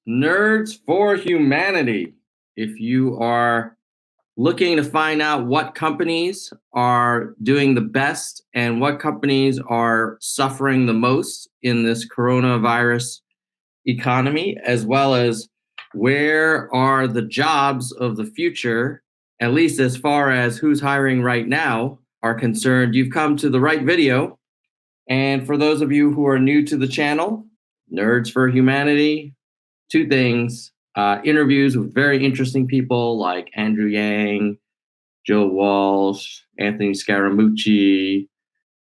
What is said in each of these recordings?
Nerds for humanity. If you are looking to find out what companies are doing the best and what companies are suffering the most in this coronavirus economy, as well as where are the jobs of the future, at least as far as who's hiring right now are concerned, you've come to the right video. And for those of you who are new to the channel, Nerds for Humanity, two things: interviews with very interesting people like Andrew Yang, Joe Walsh, Anthony Scaramucci,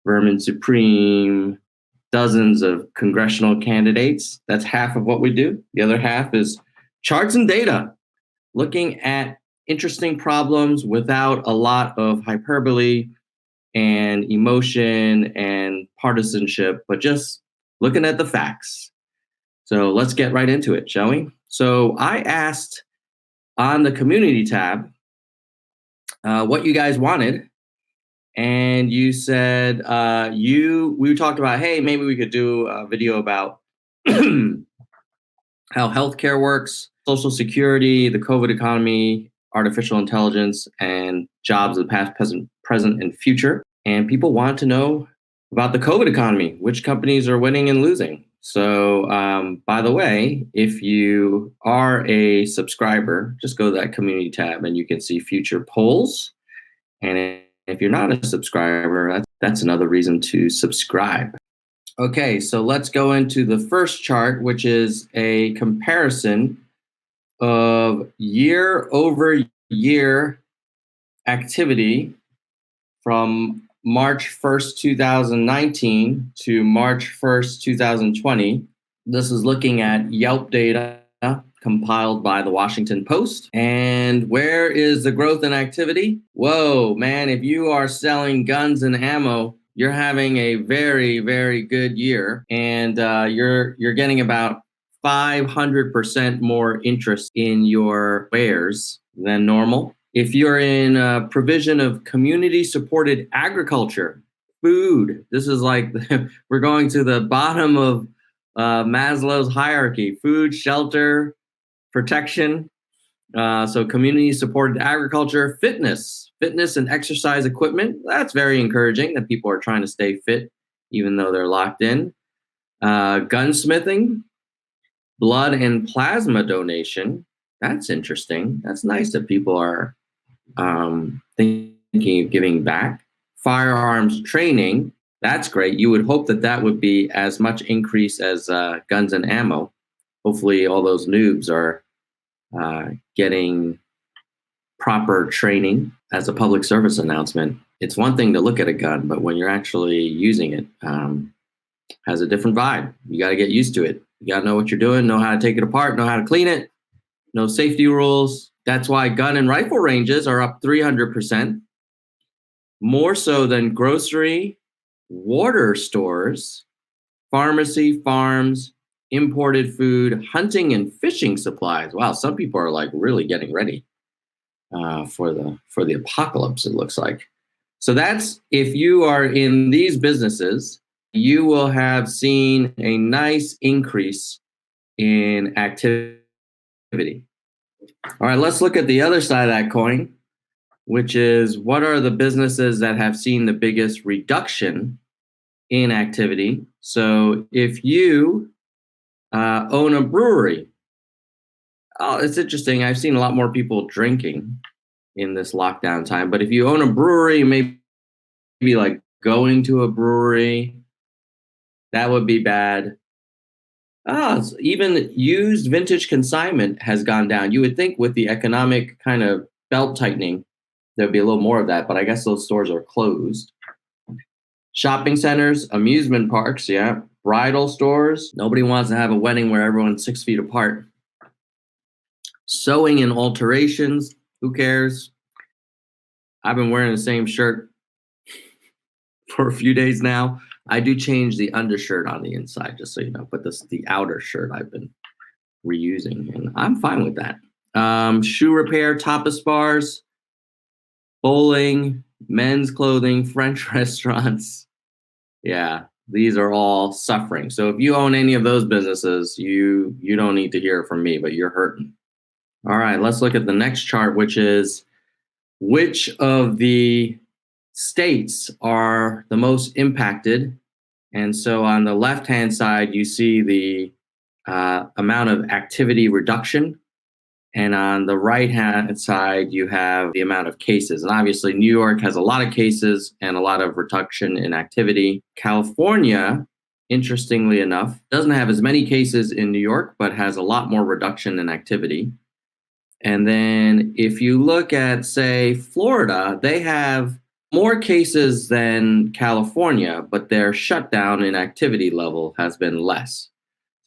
Vermin Supreme, dozens of congressional candidates. That's half of what we do. The other half is charts and data, looking at interesting problems without a lot of hyperbole and emotion and partisanship, but just looking at the facts. So let's get right into it, shall we? So I asked on the community tab what you guys wanted. And you said we talked about, hey, maybe we could do a video about how healthcare works, Social Security, the COVID economy, artificial intelligence, and jobs of the past, present, and future. And people want to know about the COVID economy, which companies are winning and losing. So, by the way, if you are a subscriber, just go to that community tab and you can see future polls. And if you're not a subscriber, that's another reason to subscribe. Okay, so let's go into the first chart, which is a comparison of year-over-year activity from March 1st, 2019 to March 1st, 2020. This is looking at Yelp data compiled by the Washington Post. And where is the growth in activity? Whoa, man, if you are selling guns and ammo, you're having a very, very good year. And you're getting about 500% more interest in your wares than normal. If you're in provision of community-supported agriculture, food, this is like we're going to the bottom of Maslow's hierarchy: food, shelter, protection. So community-supported agriculture, fitness and exercise equipment. That's very encouraging that people are trying to stay fit even though they're locked in. Gunsmithing, blood and plasma donation. That's interesting. That's nice that people are thinking of giving back. Firearms training. That's great. You would hope that would be as much increase as guns and ammo. Hopefully all those noobs are getting proper training. As a public service announcement, it's one thing to look at a gun, but when you're actually using it, has a different vibe. You got to get used to it. You got to know what you're doing, know how to take it apart, know how to clean it, know safety rules. That's why gun and rifle ranges are up 300%, more so than grocery, water stores, pharmacy, farms, imported food, hunting and fishing supplies. Wow, some people are like really getting ready for the apocalypse, it looks like. So that's, if you are in these businesses, you will have seen a nice increase in activity. All right, let's look at the other side of that coin, which is what are the businesses that have seen the biggest reduction in activity. So if you own a brewery, it's interesting. I've seen a lot more people drinking in this lockdown time. But if you own a brewery, maybe like going to a brewery, that would be bad. Even used vintage consignment has gone down. You would think with the economic kind of belt tightening, there'd be a little more of that, but I guess those stores are closed. Shopping centers, amusement parks, yeah. Bridal stores. Nobody wants to have a wedding where everyone's 6 feet apart. Sewing and alterations. Who cares? I've been wearing the same shirt for a few days now. I do change the undershirt on the inside, just so you know, but the outer shirt I've been reusing, and I'm fine with that. Shoe repair, tapas bars, bowling, men's clothing, French restaurants. Yeah, these are all suffering. So if you own any of those businesses, you don't need to hear it from me, but you're hurting. All right, let's look at the next chart, which is which of the states are the most impacted. And so on the left-hand side, you see the amount of activity reduction. And on the right-hand side, you have the amount of cases. And obviously, New York has a lot of cases and a lot of reduction in activity. California, interestingly enough, doesn't have as many cases in New York, but has a lot more reduction in activity. And then if you look at, say, Florida, they have more cases than California, but their shutdown in activity level has been less.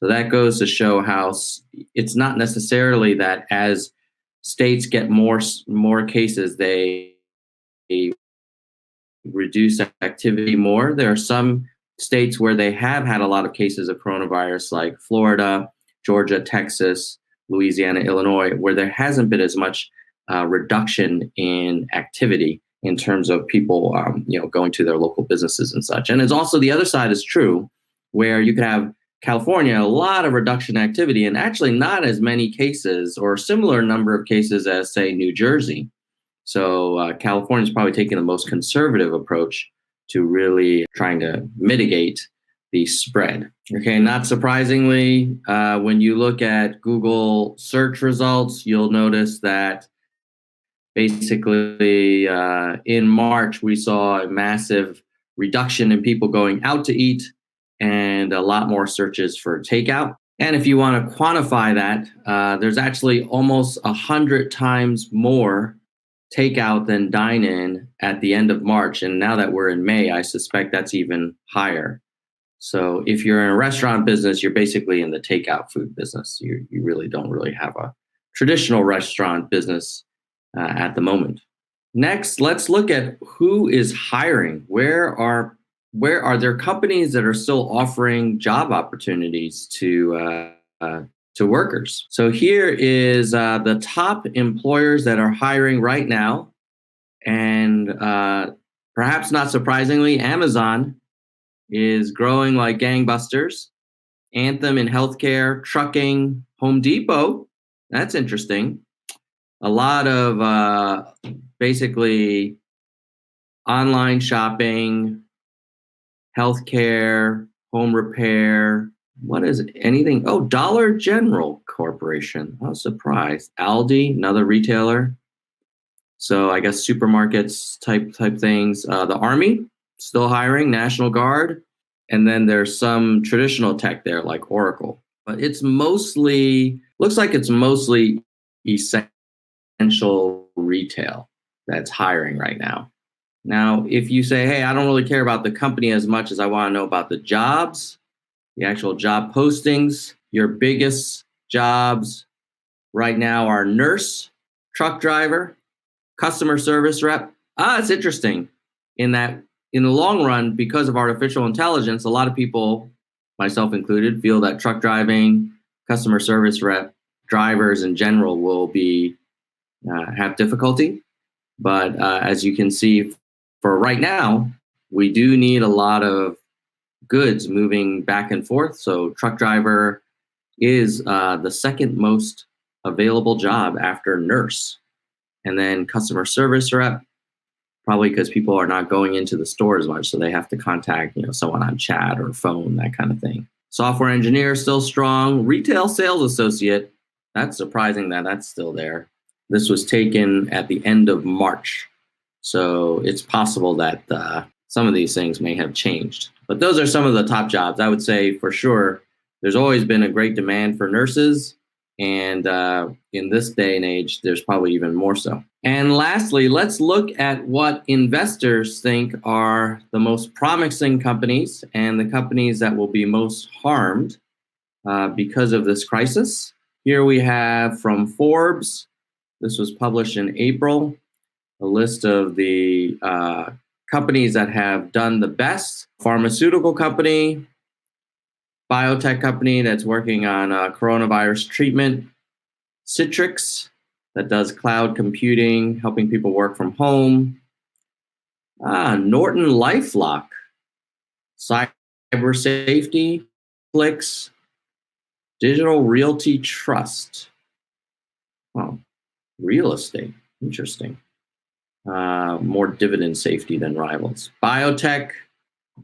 So that goes to show how it's not necessarily that as states get more cases, they reduce activity more. There are some states where they have had a lot of cases of coronavirus, like Florida, Georgia, Texas, Louisiana, Illinois, where there hasn't been as much reduction in activity in terms of people, going to their local businesses and such. And it's also the other side is true, where you could have California, a lot of reduction in activity, and actually not as many cases or similar number of cases as, say, New Jersey. So California is probably taking the most conservative approach to really trying to mitigate the spread. Okay, not surprisingly, when you look at Google search results, you'll notice that basically in March, we saw a massive reduction in people going out to eat and a lot more searches for takeout. And if you want to quantify that, there's actually almost 100 times more takeout than dine-in at the end of March. And now that we're in May, I suspect that's even higher. So if you're in a restaurant business, you're basically in the takeout food business. You really don't really have a traditional restaurant business at the moment. Next, let's look at who is hiring. Where are there companies that are still offering job opportunities to workers? So here is the top employers that are hiring right now. And perhaps not surprisingly, Amazon is growing like gangbusters. Anthem in healthcare, trucking, Home Depot. That's interesting. A lot of basically online shopping, healthcare, home repair. What is it? Anything? Oh, Dollar General Corporation. I was surprised. Aldi, another retailer. So I guess supermarkets type things. The Army still hiring, National Guard, and then there's some traditional tech there like Oracle. But it's looks like it's mostly essential retail that's hiring right now. Now, if you say, hey, I don't really care about the company as much as I want to know about the jobs, the actual job postings, your biggest jobs right now are nurse, truck driver, customer service rep. It's interesting in that in the long run, because of artificial intelligence, a lot of people, myself included, feel that truck driving, customer service rep, drivers in general will be have difficulty. But as you can see, for right now, we do need a lot of goods moving back and forth. So truck driver is the second most available job after nurse. And then customer service rep, probably because people are not going into the store as much. So they have to contact, someone on chat or phone, that kind of thing. Software engineer still strong. Retail sales associate, that's surprising that that's still there. This was taken at the end of March. So it's possible that some of these things may have changed. But those are some of the top jobs. I would say for sure, there's always been a great demand for nurses. And in this day and age, there's probably even more so. And lastly, let's look at what investors think are the most promising companies and the companies that will be most harmed because of this crisis. Here we have from Forbes, this was published in April, a list of the companies that have done the best. Pharmaceutical company, biotech company that's working on coronavirus treatment, Citrix that does cloud computing, helping people work from home, Norton LifeLock, Cyber safety, clicks, digital realty trust. Oh, real estate. Interesting. More dividend safety than rivals. Biotech,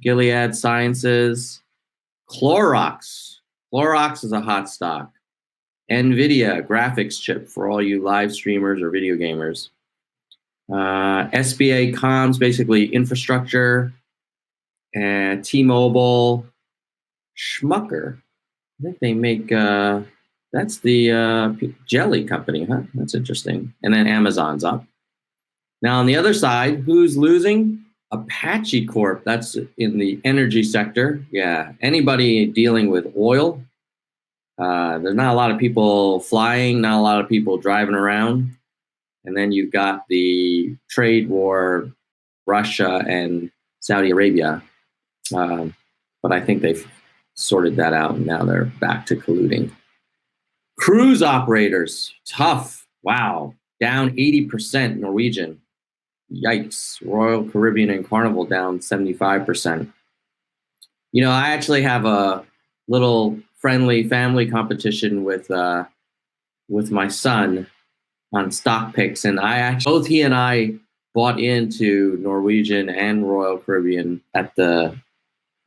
Gilead Sciences, Clorox. Clorox is a hot stock. NVIDIA graphics chip for all you live streamers or video gamers. SBA Comms, basically infrastructure. And T-Mobile, Schmucker. I think they make, that's the jelly company, huh? That's interesting. And then Amazon's up. Now on the other side, who's losing? Apache Corp. That's in the energy sector. Yeah, anybody dealing with oil. There's not a lot of people flying, not a lot of people driving around. And then you've got the trade war, Russia and Saudi Arabia. But I think they've sorted that out and now they're back to colluding. Cruise operators, tough. Wow, down 80%. Norwegian. Yikes. Royal Caribbean and Carnival down 75%. You know, I actually have a little friendly family competition with my son on stock picks, and both he and I bought into Norwegian and Royal Caribbean at the,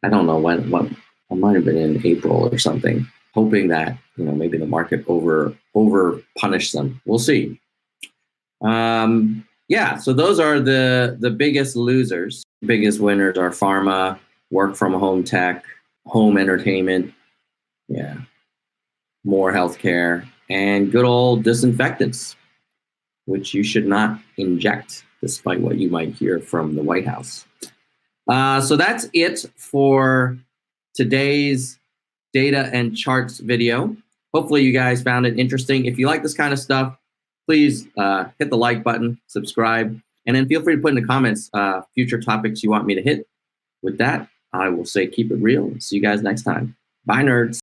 I don't know when it might have been in April or something, hoping that, you know, maybe the market over punished them. We'll see. Yeah, so those are the biggest losers. Biggest winners are pharma, work from home tech, home entertainment, yeah, more healthcare, and good old disinfectants, which you should not inject, despite what you might hear from the White House. So that's it for today's data and charts video. Hopefully you guys found it interesting. If you like this kind of stuff, please hit the like button, subscribe, and then feel free to put in the comments future topics you want me to hit. With that, I will say keep it real. See you guys next time. Bye, nerds.